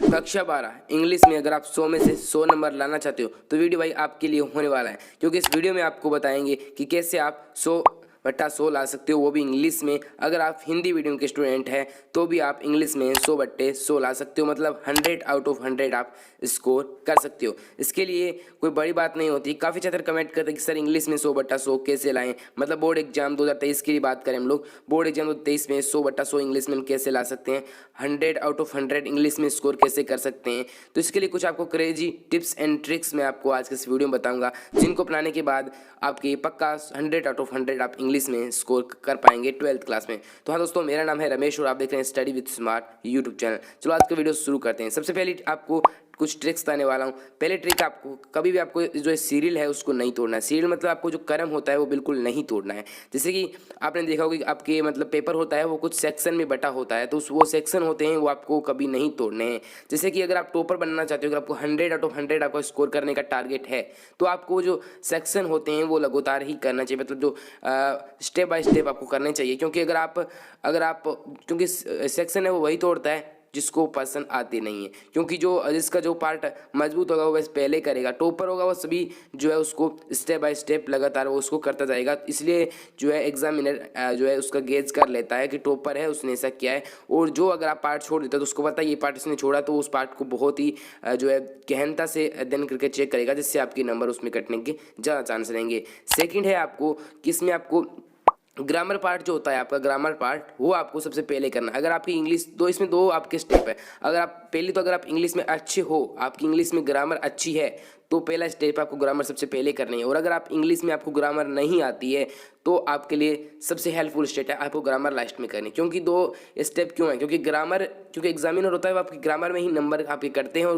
कक्षा 12 इंग्लिश में अगर आप 100 में से 100 नंबर लाना चाहते हो तो वीडियो भाई आपके लिए होने वाला है, क्योंकि इस वीडियो में आपको बताएंगे कि कैसे आप 100/100 ला सकते हो, वो भी इंग्लिश में। अगर आप हिंदी मीडियम के स्टूडेंट हैं तो भी आप इंग्लिश में 100/100 ला सकते हो, मतलब 100 आउट ऑफ 100 आप स्कोर कर सकते हो। इसके लिए कोई बड़ी बात नहीं होती। काफ़ी छात्र कमेंट करते हैं कि सर इंग्लिश में 100/100 कैसे लाएं, मतलब बोर्ड एग्जाम 2023 की बात करें हम लोग, बोर्ड एग्जाम 2023 में 100/100 इंग्लिश में हम कैसे ला सकते हैं, 100 आउट ऑफ 100 इंग्लिश में स्कोर कैसे कर सकते हैं। तो इसके लिए कुछ आपको क्रेजी टिप्स एंड ट्रिक्स मैं आपको आज के इस वीडियो में बताऊंगा, जिनको अपनाने के बाद आपके पक्का 100 आउट ऑफ 100 आप इंग्लिश में स्कोर कर पाएंगे 12th क्लास में। तो हाँ दोस्तों, मेरा नाम है रमेश और आप देख रहे हैं study with smart YouTube channel. चलो आज का वीडियो शुरू करते हैं। सबसे पहले आपको कुछ ट्रिक्स बताने वाला हूँ। पहले ट्रिक, आपको कभी भी आपको जो सीरियल है उसको नहीं तोड़ना है। सीरियल मतलब आपको जो क्रम होता है वो बिल्कुल नहीं तोड़ना है। जैसे कि आपने देखा होगा कि आपके मतलब पेपर होता है वो कुछ सेक्शन में बटा होता है, तो वो सेक्शन होते हैं वो आपको कभी नहीं तोड़ने हैं। जैसे कि अगर आप टॉपर बनना चाहते हो, अगर आपको 100 आउट ऑफ 100 आपको स्कोर करने का टारगेट है, तो आपको जो सेक्शन होते हैं वो लगातार ही करना चाहिए, मतलब जो स्टेप बाय स्टेप आपको करने चाहिए। क्योंकि अगर आप क्योंकि सेक्शन है वो वही तोड़ता है जिसको पसंद आती नहीं है, क्योंकि जिसका जो पार्ट मजबूत होगा वो बस पहले करेगा। टॉपर होगा वो सभी जो है उसको स्टेप बाय स्टेप लगातार वो उसको करता जाएगा। इसलिए जो है एग्जामिनर जो है उसका गेज कर लेता है कि टॉपर है, उसने ऐसा किया है। और जो अगर आप पार्ट छोड़ देते हो तो उसको पता है ये पार्ट इसने छोड़ा, तो उस पार्ट को बहुत ही जो है गहनता से अध्ययन करके चेक करेगा, जिससे आपके नंबर उसमें कटने के ज़्यादा चांस रहेंगे। सेकेंड है आपको कि इसमें आपको ग्रामर पार्ट जो होता है आपका, ग्रामर पार्ट वो आपको सबसे पहले करना है। अगर आपकी इंग्लिश इसमें दो आपके स्टेप है। अगर आप पहली तो अगर आप इंग्लिश में अच्छे हो, आपकी इंग्लिश में ग्रामर अच्छी है, तो पहला स्टेप आपको ग्रामर सबसे पहले करनी है। और अगर आप इंग्लिश में आपको ग्रामर नहीं आती है तो आपके लिए सबसे हेल्पफुल स्टेप है आपको ग्रामर लास्ट में करनी। क्योंकि दो स्टेप क्यों है, क्योंकि एग्जामिनर होता है वो आपकी ग्रामर में ही नंबर आपके करते हैं, और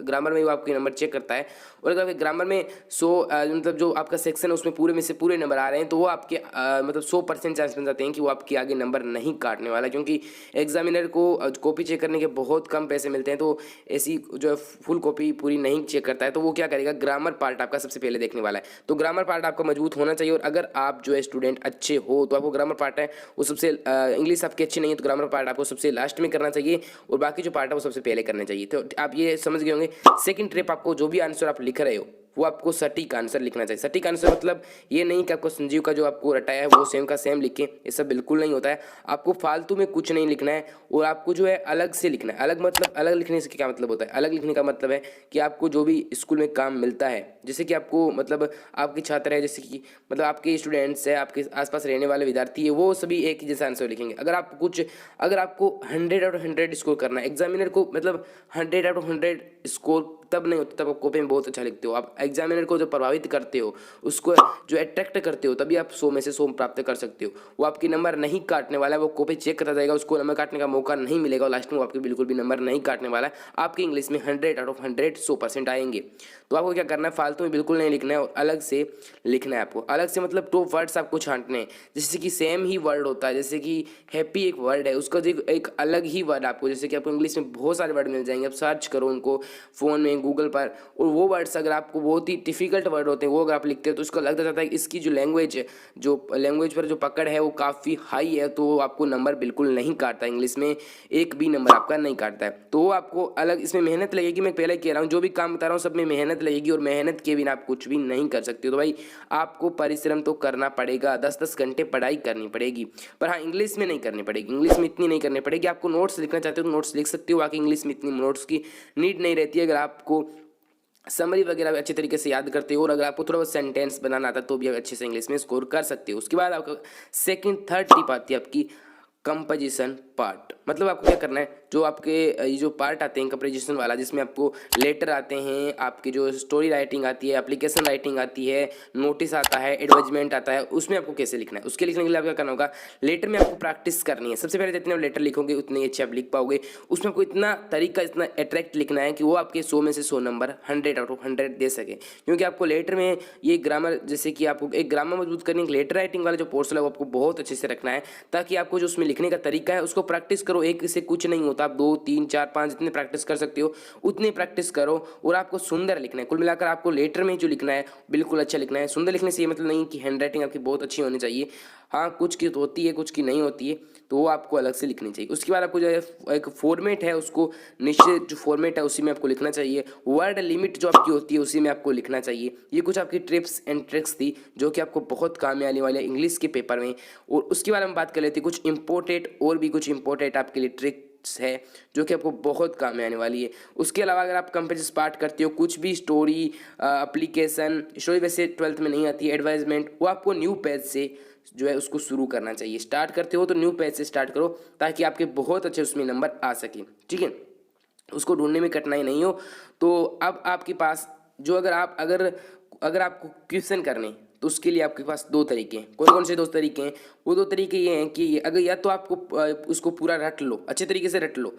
ग्रामर में ही वो आपके नंबर चेक करता है। और अगर ग्रामर में मतलब जो आपका सेक्शन है उसमें पूरे में से पूरे नंबर आ रहे हैं, तो वो आपके मतलब 100% चांस बन जाते हैं कि वो आपके आगे नंबर नहीं काटने वाला। क्योंकि एग्जामिनर को कॉपी चेक करने के बहुत कम पैसे मिलते हैं, तो ऐसी जो है फुल कॉपी पूरी नहीं चेक करता है, तो वो क्या करेगा, ग्रामर पार्ट आपका सबसे पहले देखने वाला है। तो ग्रामर पार्ट आपका मजबूत होना चाहिए। और अगर आप जो है स्टूडेंट अच्छे हो तो आपको ग्रामर पार्ट है वो सबसे इंग्लिश आपकी अच्छी नहीं है तो ग्रामर पार्ट आपको सबसे लास्ट में करना चाहिए, और बाकी जो पार्ट है वो सबसे पहले करना चाहिए। तो आप ये समझ गए होंगे। सेकंड ट्रिप, आपको जो भी आंसर आप लिख रहे हो वो आपको सटीक आंसर लिखना चाहिए। सटीक आंसर मतलब ये नहीं कि आपको संजीव का जो आपको रटाया है वो सेम का सेम लिखें, ये सब बिल्कुल नहीं होता है। आपको फालतू में कुछ नहीं लिखना है, और आपको जो है अलग से लिखना है। अलग मतलब अलग लिखने से क्या मतलब होता है, अलग लिखने का मतलब है कि आपको जो भी स्कूल में काम मिलता है, जैसे कि आपको मतलब आपके छात्र है, जैसे कि मतलब आपके स्टूडेंट्स है, आपके आसपास रहने वाले विद्यार्थी है, वो सभी एक ही जैसा आंसर लिखेंगे। अगर आपको 100 आउट ऑफ 100 स्कोर करना है, एग्जामिनर को मतलब 100 आउट ऑफ 100 स्कोर तब नहीं होता, तब आप कॉपी में बहुत अच्छा लिखते हो। आप एग्जामिनर को जो प्रभावित करते हो, उसको जो अट्रैक्ट करते हो, तभी आप 100 में से 100 प्राप्त कर सकते हो। वो आपकी नंबर नहीं काटने वाला है, वो कॉपी चेक करता जाएगा, उसको नंबर काटने का मौका नहीं मिलेगा, और लास्ट में वो आपके बिल्कुल भी नंबर नहीं काटने वाला है। आपकी इंग्लिश में 100 आउट ऑफ 100 100% आएंगे। तो आपको क्या करना है, फालतू में बिल्कुल नहीं लिखना है, और अलग से लिखना है। आपको अलग से मतलब टॉप वर्ड्स आपको छांटने हैं, जैसे कि सेम ही वर्ड होता है। जैसे कि हैप्पी एक वर्ड है, उसका जो एक अलग ही वर्ड आपको, जैसे कि आपको इंग्लिश में बहुत सारे वर्ड मिल जाएंगे, आप सर्च करो उनको फ़ोन में, गूगल पर, और वो वर्ड्स अगर आपको बहुत ही डिफिकल्ट वर्ड होते हैं वो अगर आप लिखते हो तो उसका लगता जाता है कि इसकी जो लैंग्वेज पर जो पकड़ है वो काफ़ी हाई है, तो वो आपको नंबर बिल्कुल नहीं काटता। इंग्लिश में एक भी नंबर आपका नहीं काटता है। तो वो आपको अलग इसमें मेहनत लगेगी। मैं पहले कह रहा हूँ जो भी काम बता रहा हूँ सब में मेहनत लगेगी, और मेहनत के बिना आप कुछ भी नहीं कर सकते हो। तो भाई आपको परिश्रम तो करना पड़ेगा, 10-10 घंटे पढ़ाई करनी पड़ेगी। पर हाँ, इंग्लिश में नहीं करनी पड़ेगी, इंग्लिश में इतनी नहीं करनी पड़ेगी। आपको नोट्स लिखना चाहते हो तो नोट्स लिख सकते हो, बाकी इंग्लिश में इतनी नोट्स की नीड नहीं रहती है। अगर आपको समरी वगैरह अच्छे तरीके से याद करते हो, और अगर आपको थोड़ा बहुत सेंटेंस बनाना आता है तो भी आप अच्छे से इंग्लिश में स्कोर कर सकते हो। उसके बाद आपका सेकंड थर्ड टिप आती है आपकी कंपोजिशन पार्ट। मतलब आपको क्या करना है, जो आपके ये जो पार्ट आते हैं कंपोजिशन वाला, जिसमें आपको लेटर आते हैं, आपकी जो स्टोरी राइटिंग आती है, एप्लीकेशन राइटिंग आती है, नोटिस आता है, एडवर्टाइजमेंट आता है, उसमें आपको कैसे लिखना है। उसके लिखने के लिए आपको क्या करना होगा, लेटर में आपको प्रैक्टिस करनी है। सबसे पहले जितने आप लेटर लिखोगे उतने अच्छे आप लिख पाओगे। उसमें आपको इतना अट्रैक्ट लिखना है कि वो आपके 100 में से 100 नंबर 100 आउट ऑफ 100 दे सके। क्योंकि आपको लेटर में ये ग्रामर, जैसे कि आपको एक ग्रामर मजबूत करने के लेटर राइटिंग वाला जो पोर्शन है वो आपको बहुत अच्छे से रखना है, ताकि आपको जो उसमें लिखने का तरीका है उसको प्रैक्टिस करो। एक से कुछ नहीं होता, आप 2 3 4 5 जितने प्रैक्टिस कर सकते हो उतनी प्रैक्टिस करो और आपको सुंदर लिखना है। कुल मिलाकर आपको लेटर में जो लिखना है बिल्कुल अच्छा लिखना है। सुंदर लिखने से ये मतलब नहीं कि हैंडराइटिंग आपकी बहुत अच्छी होनी चाहिए, हाँ कुछ की तो होती है कुछ की नहीं होती है, तो वो आपको अलग से लिखनी चाहिए। उसके बाद आपको जो है एक फॉर्मेट है उसको निश्चित जो फॉर्मेट है उसी में आपको लिखना चाहिए। वर्ड लिमिट जो आपकी होती है उसी में आपको लिखना चाहिए। ये कुछ आपकी टिप्स एंड ट्रिक्स थी जो कि आपको बहुत काम में आने वाले हैं इंग्लिश के पेपर में। और उसके बाद हम बात कर लेते हैं कुछ इंपॉर्टेंट और भी कुछ इंपॉर्टेंट आपके लिए ट्रिक्स है जो कि आपको बहुत काम में आने वाली है। उसके अलावा अगर आप कंपेजेस पार्ट करते हो कुछ भी स्टोरी एप्लीकेशन, स्टोरी वैसे 12th में नहीं आती है, एडवर्टाइजमेंट, वो आपको न्यू पेज से जो है उसको शुरू करना चाहिए। स्टार्ट करते हो तो न्यू पेज से स्टार्ट करो ताकि आपके बहुत अच्छे उसमें नंबर आ सके, ठीक है। उसको ढूंढने में कठिनाई नहीं हो। तो अब आपके पास जो अगर आपको क्वेश्चन करने तो उसके लिए आपके पास दो तरीके हैं। कौन कौन से दो तरीके हैं? वो दो तरीके ये हैं कि अगर या तो आपको उसको पूरा रट लो, अच्छे तरीके से रट लो,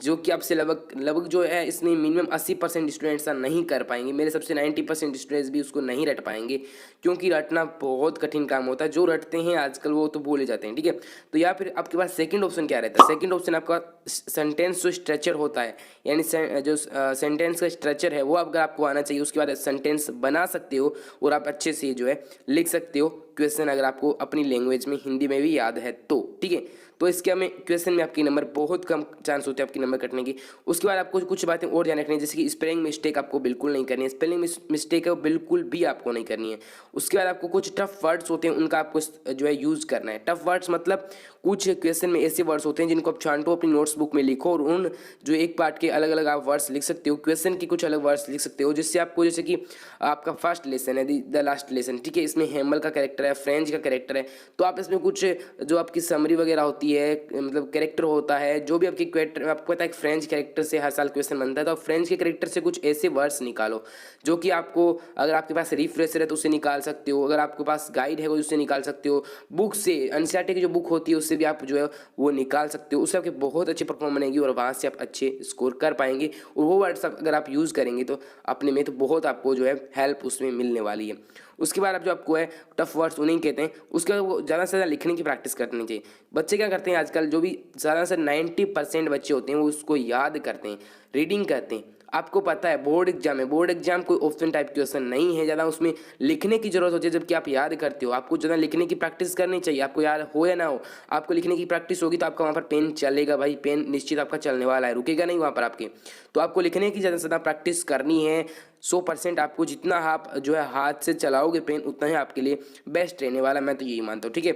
जो कि आपसे लगभग जो है इसमें मिनिमम 80% स्टूडेंट्स नहीं कर पाएंगे। मेरे सबसे 90% स्टूडेंट्स भी उसको नहीं रट पाएंगे क्योंकि रटना बहुत कठिन काम होता है। जो रटते हैं आजकल वो तो बोले जाते हैं, ठीक है। तो या फिर आपके पास सेकंड ऑप्शन क्या रहता है? सेकंड ऑप्शन आपका सेंटेंस जो स्ट्रक्चर होता है, यानी जो सेंटेंस का स्ट्रक्चर है वो अगर आपको आना चाहिए, उसके बाद सेंटेंस बना सकते हो और आप अच्छे से जो है लिख सकते हो क्वेश्चन, अगर आपको अपनी लैंग्वेज में हिंदी में भी याद है तो, ठीक है। तो इसके में क्वेश्चन में आपके नंबर बहुत कम चांस होते हैं आपके नंबर कटने की। उसके बाद आपको कुछ बातें और ध्यान रखनी है, जैसे कि स्पेलिंग मिस्टेक आपको बिल्कुल नहीं करनी है। स्पेलिंग मिस्टेक है वो बिल्कुल भी आपको नहीं करनी है। उसके बाद आपको कुछ टफ वर्ड्स होते हैं उनका आपको जो है यूज़ करना है। टफ वर्ड्स मतलब कुछ क्वेश्चन में ऐसे वर्ड्स होते हैं जिनको आप छांटो अपनी नोट्स बुक में लिखो और उन जो एक पार्ट के अलग अलग आप वर्ड्स लिख सकते हो, क्वेश्चन के कुछ अलग वर्ड्स लिख सकते हो, जिससे आपको जैसे कि आपका फर्स्ट लेसन है द लास्ट लेसन, ठीक है, इसमें हेमल का कैरेक्टर है, फ्रेंच का कैरेक्टर है, तो आप इसमें कुछ जो आपकी समरी वगैरह होती है, मतलब कैरेक्टर होता है जो भी आपकी कैरेक्टर, आपको पता है फ्रेंच कैरेक्टर से हर साल क्वेश्चन बनता है, तो आप फ्रेंच के कैरेक्टर से कुछ ऐसे वर्ड्स निकालो जो कि आपको, अगर आपके पास रिफ्रेशर है तो उससे निकाल सकते हो, अगर आपके पास गाइड है वो उससे निकाल सकते हो, बुक से एनसीईआरटी की जो बुक होती है उससे भी आप जो है वो निकाल सकते हो। उससे आपकी बहुत अच्छी परफॉर्म बनेगी और वहाँ से आप अच्छे स्कोर कर पाएंगे। और वो वर्ड्स अगर आप यूज़ करेंगे तो अपने में तो बहुत आपको जो है हेल्प उसमें मिलने वाली है। उसके बाद आप जो आपको है टफ वर्ड्स उन्हें कहते हैं, उसके बाद वो ज़्यादा से ज़्यादा लिखने की प्रैक्टिस करनी चाहिए। बच्चे क्या करते हैं आजकल, जो भी ज़्यादा से 90% बच्चे होते हैं वो उसको याद करते हैं, रीडिंग करते हैं। आपको पता है बोर्ड एग्जाम है, बोर्ड एग्जाम कोई ऑप्शन टाइप क्वेश्चन नहीं है, ज़्यादा उसमें लिखने की जरूरत होती है, जबकि आप याद करते हो। आपको ज़्यादा लिखने की प्रैक्टिस करनी चाहिए, आपको याद हो या ना हो, आपको लिखने की प्रैक्टिस होगी तो आपका वहाँ पर पेन चलेगा भाई, पेन निश्चित आपका चलने वाला है, रुकेगा नहीं वहाँ पर आपके। तो आपको लिखने की ज़्यादा से ज़्यादा प्रैक्टिस करनी है। 100% आपको जितना आप जो है हाथ से चलाओगे पेन उतना ही आपके लिए बेस्ट रहने वाला, मैं तो यही मानता हूँ, ठीक है।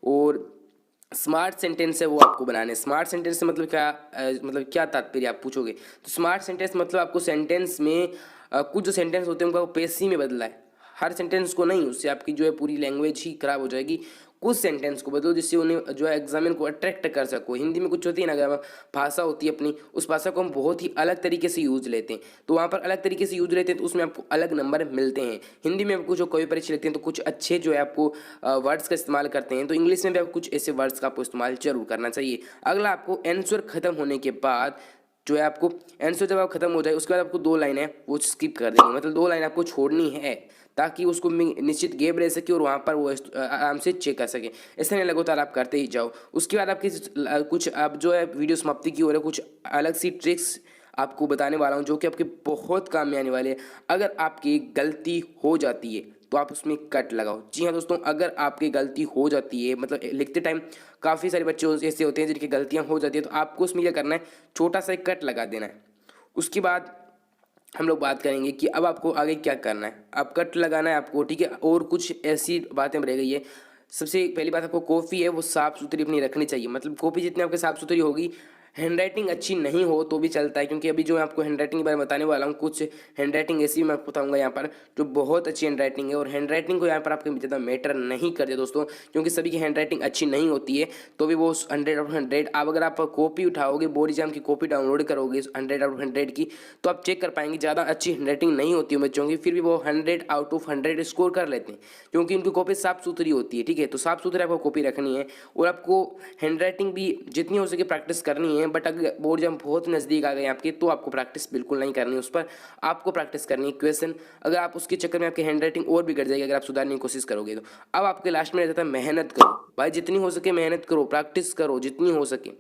और स्मार्ट सेंटेंस है वो आपको बनाने। स्मार्ट सेंटेंस से मतलब क्या, मतलब क्या तात्पर्य आप पूछोगे, तो स्मार्ट सेंटेंस मतलब आपको सेंटेंस में कुछ जो सेंटेंस होते हैं उनका पेशी में बदला है, हर सेंटेंस को नहीं, उससे आपकी जो है पूरी लैंग्वेज ही खराब हो जाएगी। कुछ सेंटेंस को बदलो जिससे उन्हें जो है एग्जामिन को अट्रैक्ट कर सको। हिंदी में कुछ होती है ना, अगर भाषा होती है अपनी, उस भाषा को हम बहुत ही अलग तरीके से यूज लेते हैं, तो वहाँ पर अलग तरीके से यूज लेते हैं तो उसमें आपको अलग नंबर मिलते हैं। हिंदी में आपको जो कवि परीक्षा लिखते हैं तो कुछ अच्छे जो है आपको वर्ड्स का इस्तेमाल करते हैं, तो इंग्लिश में भी आपको कुछ ऐसे वर्ड्स का आपको इस्तेमाल जरूर करना चाहिए। अगला, आपको आंसर खत्म होने के बाद जो है आपको आंसर जब आप खत्म हो जाए उसके बाद आपको 2 लाइन है वो स्किप कर देंगे, मतलब 2 लाइन आपको छोड़नी है ताकि उसको निश्चित गैप रह सके और वहाँ पर वो आराम से चेक कर सके। ऐसा नहीं लगातार आप करते ही जाओ। उसके बाद आपकी कुछ अब जो है वीडियो समाप्ति की ओर है, कुछ अलग सी ट्रिक्स आपको बताने वाला हूँ जो कि आपके बहुत काम में आने वाले हैं। अगर आपकी गलती हो जाती है तो आप उसमें कट लगाओ। जी हाँ दोस्तों, अगर आपकी गलती हो जाती है, मतलब लिखते टाइम काफ़ी सारे बच्चे ऐसे होते हैं जिनकी गलतियाँ हो जाती है, तो आपको उसमें क्या करना है, छोटा सा एक कट लगा देना है। उसके बाद हम लोग बात करेंगे कि अब आपको आगे क्या करना है। अब कट लगाना है आपको, ठीक है, और कुछ ऐसी बातें रह गई है। सबसे पहली बात, आपको कॉपी है वो साफ़ सुथरी अपनी रखनी चाहिए, मतलब कॉपी जितनी आपकी साफ़ सुथरी होगी, हैंडराइटिंग अच्छी नहीं हो तो भी चलता है, क्योंकि अभी जो मैं आपको हैंडराइटिंग के बारे में बताने वाला हूँ, कुछ हैंडराइटिंग ऐसी भी मैं आपको बताऊँगा यहाँ पर जो बहुत अच्छी हैंडराइटिंग है। और हैंडराइटिंग को यहाँ पर आपके ज़्यादा मैटर नहीं करते दोस्तों, क्योंकि सभी की हैंडराइटिंग अच्छी नहीं होती है, तो भी वो 100/100। अब अगर आप कॉपी उठाओगे, बोर्ड एग्जाम की कॉपी डाउनलोड करोगे 100/100 की, तो आप चेक कर पाएंगे ज़्यादा अच्छी हैंडराइटिंग नहीं होती है बच्चों की, फिर भी वो 100/100 स्कोर कर लेते हैं क्योंकि उनकी कॉपी साफ़ सुथरी होती है, ठीक है। तो साफ़ सुथरी आपको कॉपी रखनी है और आपको हैंडराइटिंग भी जितनी हो सके प्रैक्टिस करनी है। बट अगर बोर्ड एग्जाम बहुत नज़दीक आ गए आपके, तो आपको प्रैक्टिस बिल्कुल नहीं करनी, उस पर आपको प्रैक्टिस करनी है क्वेश्चन। अगर आप उसके चक्कर में आपकी हैंडराइटिंग और बिगड़ जाएगी अगर आप सुधारने की कोशिश करोगे तो। अब आपके लास्ट में रहता है मेहनत करो भाई, जितनी हो सके मेहनत करो, प्रैक्टिस करो जितनी हो सके।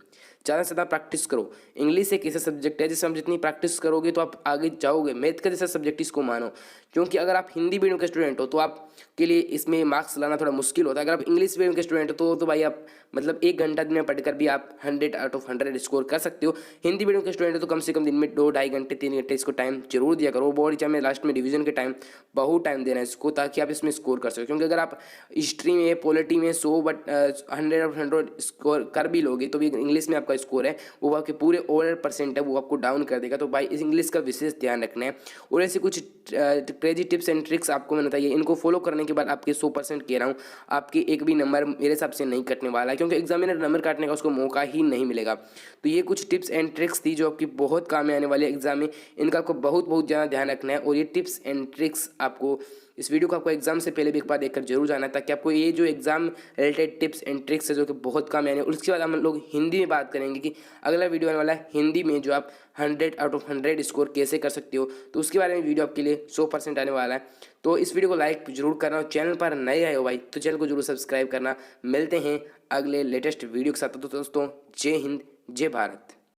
ज़्यादा से ज़्यादा प्रैक्टिस करो। इंग्लिश एक ऐसा सब्जेक्ट है जिससे हम जितनी प्रैक्टिस करोगे तो आप आगे जाओगे। मैथ का जैसा सब्जेक्ट इसको मानो, क्योंकि अगर आप हिंदी मीडियम के स्टूडेंट हो तो आपके लिए इसमें मार्क्स लाना थोड़ा मुश्किल होता है। अगर आप इंग्लिश मीडियम के स्टूडेंट हो तो भाई आप मतलब 1 घंटा दिन में पढ़कर भी आप 100 आउट ऑफ 100 स्कोर कर सकते हो। हिंदी मीडियम के स्टूडेंट हो तो कम से कम दिन में 2-2.5 घंटे 3 घंटे इसको टाइम जरूर दिया करो। बोर्ड एग्जाम में लास्ट में रिवीजन के टाइम बहुत टाइम देना है इसको, ताकि आप इसमें स्कोर कर सको। क्योंकि अगर आप हिस्ट्री में पॉलिटी में 100 स्कोर कर भी लोगे तो भी इंग्लिश में आपका स्कोर है वो आपके पूरे ओवरऑल परसेंट है वो आपको डाउन कर देगा। तो भाई इस इंग्लिश का विशेष ध्यान रखना है। और ऐसे कुछ क्रेजी टिप्स एंड ट्रिक्स आपको मैंने बताइए, इनको फॉलो करने के बाद आपके 100% कह रहा हूँ आपके एक भी नंबर मेरे हिसाब से नहीं कटने वाला है, क्योंकि एग्जामिनर नंबर काटने का उसको मौका ही नहीं मिलेगा। तो ये कुछ टिप्स एंड ट्रिक्स थी जो आपकी बहुत काम में आने वाले एग्जाम में, इनका आपको बहुत बहुत ज़्यादा ध्यान रखना है। और ये टिप्स एंड ट्रिक्स आपको इस वीडियो को आपको एग्जाम से पहले भी एक बार देखकर जरूर जाना है, ताकि आपको ये जो exam related tips and tricks है जो कि बहुत काम आने। उसके बाद हम लोग हिंदी में बात करेंगे कि अगला वीडियो आने वाला है हिंदी में जो आप 100 आउट ऑफ 100 स्कोर कैसे कर सकते हो, तो उसके बारे में वीडियो आपके लिए 100% आने वाला है। तो इस वीडियो को लाइक जरूर करना और चैनल पर नए आए हो भाई तो चैनल को जरूर सब्सक्राइब करना। मिलते हैं अगले लेटेस्ट वीडियो के साथ। तो दोस्तों जय हिंद जय भारत।